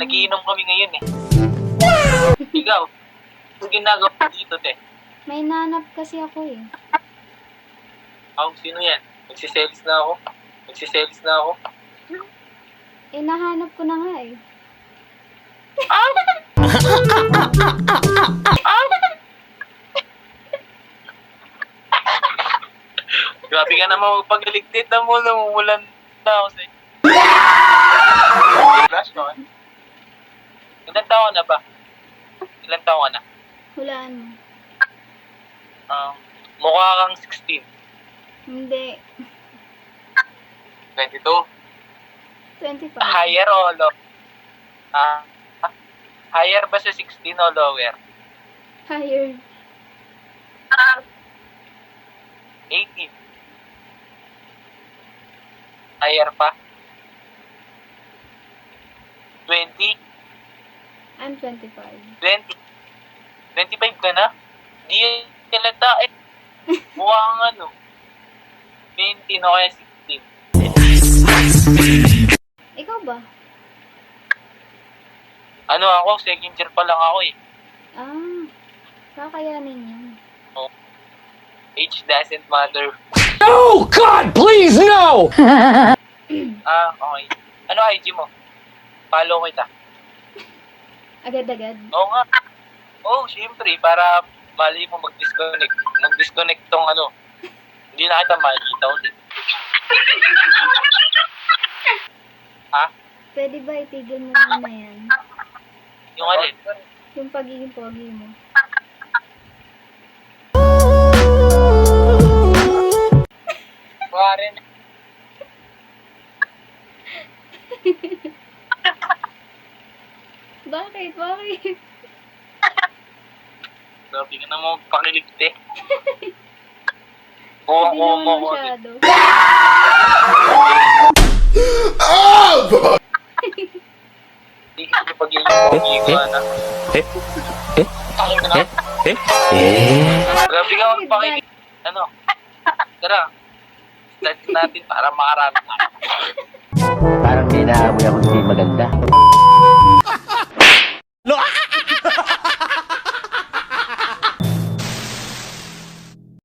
Nagiinom kami ngayon eh. Ikaw, ano ginagawa mo dito, te? May nanap kasi ako eh. Sino yan? Nagsiselis na ako. Nagsiselis na ako. Eh, nahanap ko na nga eh. Grabe ka naman magpagaligtit na mo, namumulan na ako sa'yo. Flash ko, Ilan taon na ba? Ilan taon ka na? Hulaan mo. Mukha kang 16. Hindi. 22. 25. Higher o low? Higher ba sa 16 o lower? Higher. 18. Higher pa? 20? I'm 25. 20? 25 ka na? Di yan talata eh. Mukha kang ano? 20 no kaya 16. Ikaw ba? Ano ako? Second year pa lang ako eh. Kakayanin yan. Age doesn't matter. No! God, please, no! Okay. Ano IG mo? Follow kita. Agad-agad. Oo nga. Siyempre, para mali mo mag-disconnect. Mag-disconnect tong ano. Hindi na kita makikita ulit. Pwede ba itigil mo muna yan? Yung alin? Yung pagiging pogi mo. Waren. Bakit? Bakit? Grabe ka naman magpakiligte. Hindi Kuha naman mo ko. masyado. Hindi ka pag-ilig mo na. Grabe ka magpakilig. Ano? Tara. Start natin para makarami. Parang may naamoy ako hindi maganda.